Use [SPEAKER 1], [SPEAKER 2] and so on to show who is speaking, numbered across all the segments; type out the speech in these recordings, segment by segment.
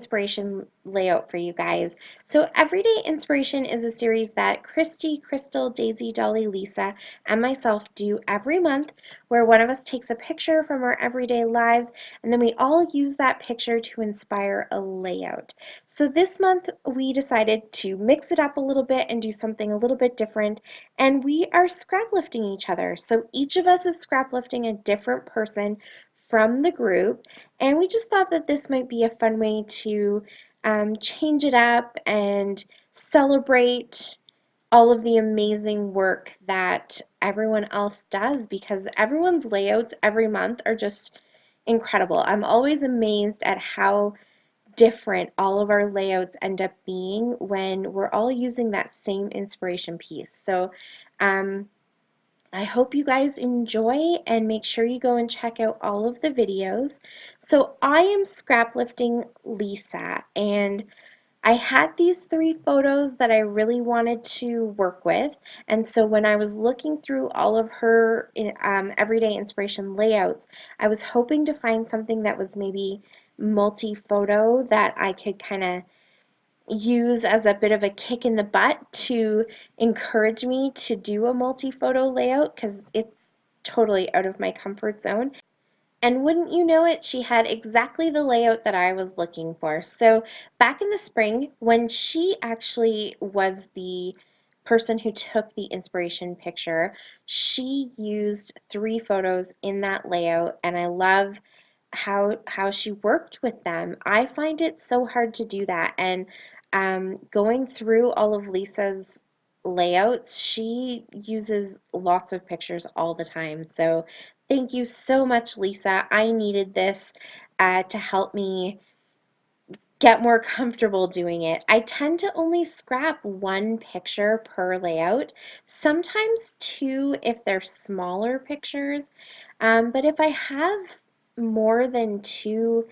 [SPEAKER 1] inspiration layout for you guys. So Everyday Inspiration is a series that Christy, Crystal, Daisy, Dolly, Lisa, and myself do every month where one of us takes a picture from our everyday lives and then we all use that picture to inspire a layout. So this month we decided to mix it up a little bit and do something a little bit different, and we are scraplifting each other. So each of us is scraplifting a different person from the group, and we just thought that this might be a fun way to change it up and celebrate all of the amazing work that everyone else does, because everyone's layouts every month are just incredible. I'm always amazed at how different all of our layouts end up being when we're all using that same inspiration piece. So I hope you guys enjoy, and make sure you go and check out all of the videos. So I am scraplifting Lisa, and I had these 3 photos that I really wanted to work with, and so when I was looking through all of her everyday inspiration layouts, I was hoping to find something that was maybe multi-photo that I could kind of use as a bit of a kick in the butt to encourage me to do a multi-photo layout, because it's totally out of my comfort zone. And wouldn't you know it, she had exactly the layout that I was looking for. So back in the spring, when she actually was the person who took the inspiration picture, she used 3 photos in that layout, and I love how she worked with them. I find it so hard to do that, and going through all of Lisa's layouts, she uses lots of pictures all the time. So thank you so much, Lisa. I needed this to help me get more comfortable doing it. I tend to only scrap 1 picture per layout, sometimes 2 if they're smaller pictures. But if I have more than 2,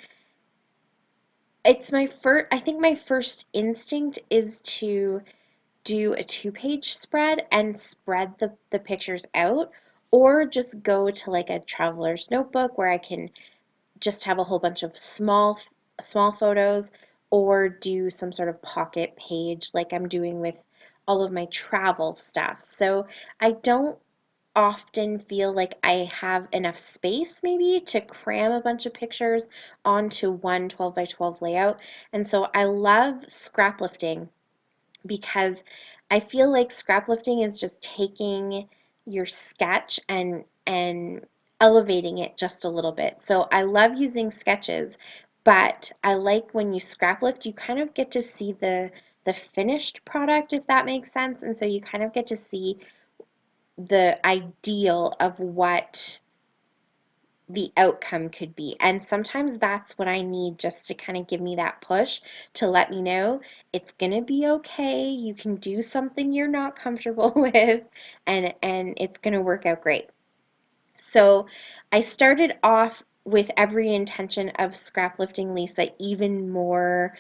[SPEAKER 1] it's my first, I think my first instinct is to do a 2-page spread and spread the pictures out, or just go to like a traveler's notebook where I can just have a whole bunch of small photos, or do some sort of pocket page like I'm doing with all of my travel stuff. So I don't often feel like I have enough space maybe to cram a bunch of pictures onto one 12 by 12 layout. And so I love scraplifting, because I feel like scraplifting is just taking your sketch and elevating it just a little bit. So I love using sketches, but I like when you scraplift, you kind of get to see the finished product, if that makes sense. And so you kind of get to see the ideal of what the outcome could be. And sometimes that's what I need, just to kind of give me that push to let me know it's going to be okay. You can do something you're not comfortable with, and it's going to work out great. So I started off with every intention of scraplifting Lisa even more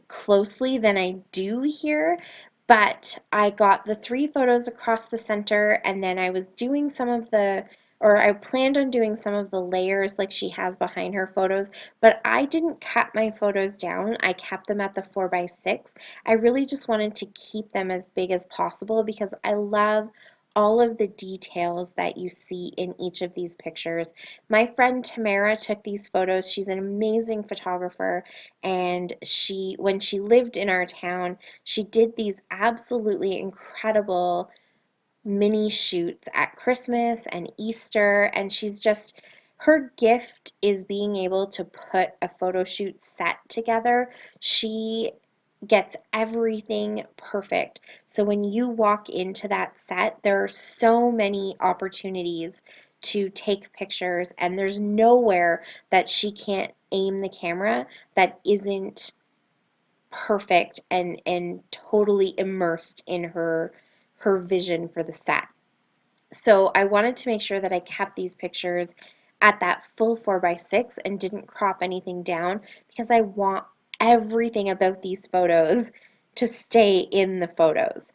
[SPEAKER 1] closely than I do here, but I got the 3 photos across the center, and then I was doing some of the, or I planned on doing some of the layers like she has behind her photos, but I didn't cut my photos down. I kept them at the 4 by 6. I really just wanted to keep them as big as possible, because I love all of the details that you see in each of these pictures. My friend Tamara took these photos. She's an amazing photographer, and when she lived in our town, she did these absolutely incredible mini shoots at Christmas and Easter, and her gift is being able to put a photo shoot set together. She gets everything perfect. So when you walk into that set, there are so many opportunities to take pictures, and there's nowhere that she can't aim the camera that isn't perfect and totally immersed in her vision for the set. So I wanted to make sure that I kept these pictures at that full 4 by 6 and didn't crop anything down, because I want everything about these photos to stay in the photos.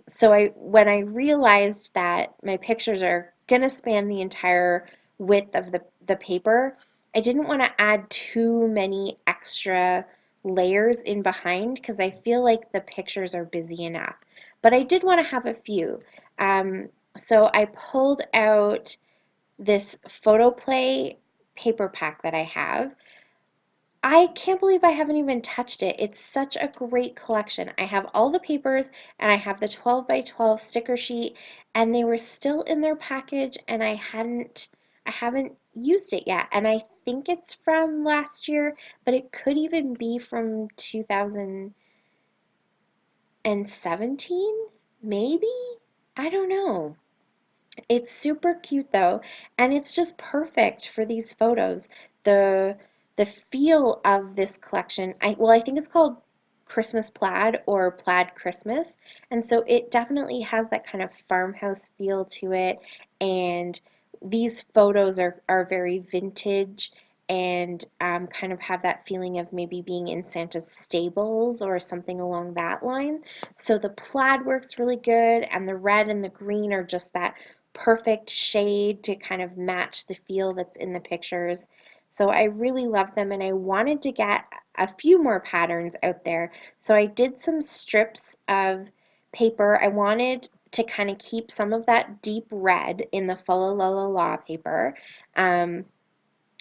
[SPEAKER 1] So when I realized that my pictures are going to span the entire width of the paper, I didn't want to add too many extra layers in behind because I feel like the pictures are busy enough. But I did want to have a few. So I pulled out this photo play paper pack that I have. I can't believe I haven't even touched it. It's such a great collection. I have all the papers and I have the 12 by 12 sticker sheet, and they were still in their package and I haven't used it yet. And I think it's from last year, but it could even be from 2017, maybe? I don't know. It's super cute though, and it's just perfect for these photos. The the feel of this collection, I think it's called Christmas Plaid or Plaid Christmas, and so it definitely has that kind of farmhouse feel to it, and these photos are very vintage and kind of have that feeling of maybe being in Santa's stables or something along that line. So the plaid works really good, and the red and the green are just that perfect shade to kind of match the feel that's in the pictures. So I really love them, and I wanted to get a few more patterns out there. So I did some strips of paper. I wanted to kind of keep some of that deep red in the fa la la la la paper. Um,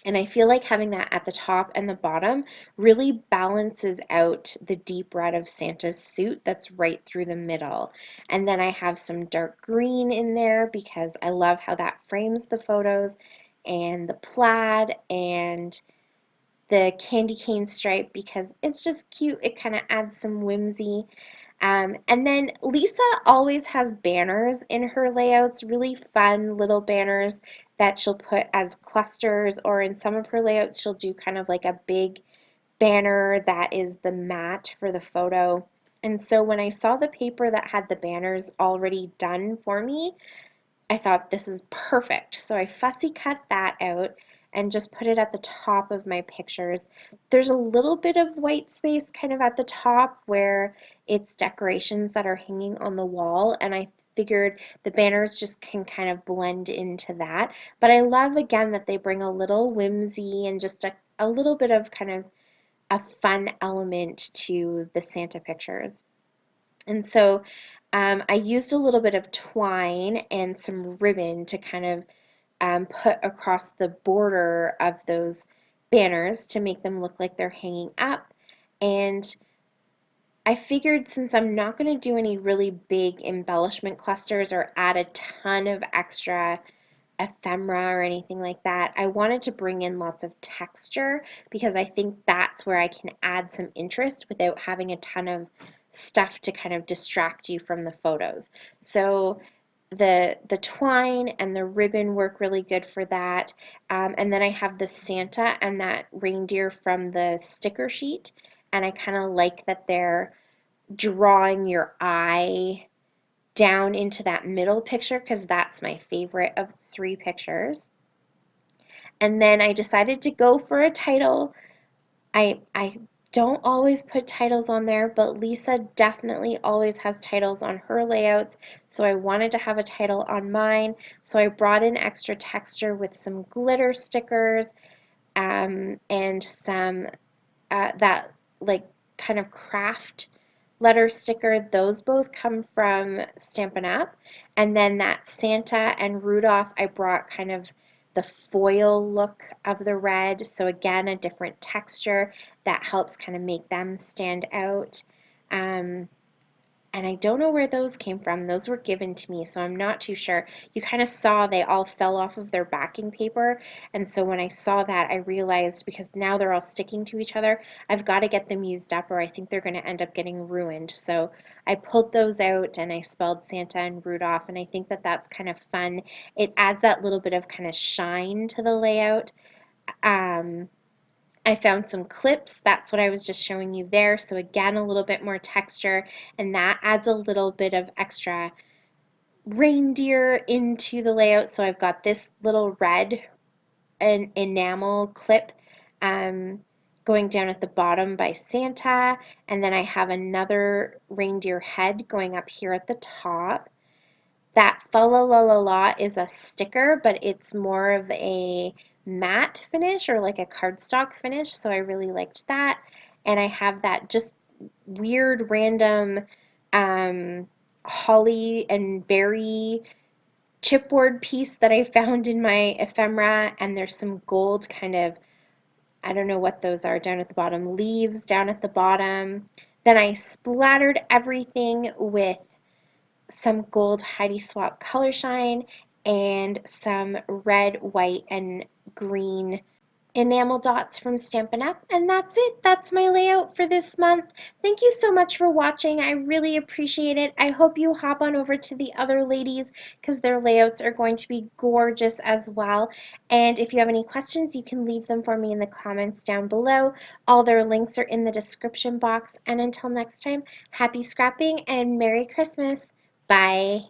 [SPEAKER 1] and I feel like having that at the top and the bottom really balances out the deep red of Santa's suit that's right through the middle. And then I have some dark green in there because I love how that frames the photos, and the plaid and the candy cane stripe because it's just cute. It kind of adds some whimsy. And then Lisa always has banners in her layouts, really fun little banners that she'll put as clusters, or in some of her layouts, she'll do kind of like a big banner that is the mat for the photo. And so when I saw the paper that had the banners already done for me, I thought this is perfect. So I fussy cut that out and just put it at the top of my pictures. There's a little bit of white space kind of at the top where it's decorations that are hanging on the wall, and I figured the banners just can kind of blend into that. But I love again that they bring a little whimsy and just a little bit of kind of a fun element to the Santa pictures. And so I used a little bit of twine and some ribbon to kind of put across the border of those banners to make them look like they're hanging up. And I figured since I'm not going to do any really big embellishment clusters or add a ton of extra ephemera or anything like that, I wanted to bring in lots of texture because I think that's where I can add some interest without having a ton of stuff to kind of distract you from the photos. So the twine and the ribbon work really good for that. And then I have the Santa and that reindeer from the sticker sheet, and I kind of like that they're drawing your eye down into that middle picture because that's my favorite of three pictures. And then I decided to go for a title. I don't always put titles on there, but Lisa definitely always has titles on her layouts, so I wanted to have a title on mine. So I brought in extra texture with some glitter stickers and some that like kind of craft letter sticker. Those both come from Stampin' Up. And then that Santa and Rudolph, I brought kind of the foil look of the red. So again, a different texture that helps kind of make them stand out. Um, and I don't know where those came from. Those were given to me, so I'm not too sure. You kind of saw they all fell off of their backing paper, and so when I saw that, I realized because now they're all sticking to each other, I've got to get them used up or I think they're going to end up getting ruined. So I pulled those out and I spelled Santa and Rudolph, and I think that that's kind of fun. It adds that little bit of kind of shine to the layout. Um, I found some clips. That's what I was just showing you there. So again, a little bit more texture, and that adds a little bit of extra reindeer into the layout. So I've got this little red enamel clip going down at the bottom by Santa, and then I have another reindeer head going up here at the top. That fa la la la la is a sticker, but it's more of a matte finish or like a cardstock finish, so I really liked that. And I have that just weird random holly and berry chipboard piece that I found in my ephemera, and there's some gold kind of, I don't know what those are, down at the bottom, leaves down at the bottom. Then I splattered everything with some gold Heidi Swap Color Shine and some red, white, and green enamel dots from Stampin' Up! And that's it. That's my layout for this month. Thank you so much for watching. I really appreciate it. I hope you hop on over to the other ladies because their layouts are going to be gorgeous as well. And if you have any questions, you can leave them for me in the comments down below. All their links are in the description box. And until next time, happy scrapping and Merry Christmas. Bye.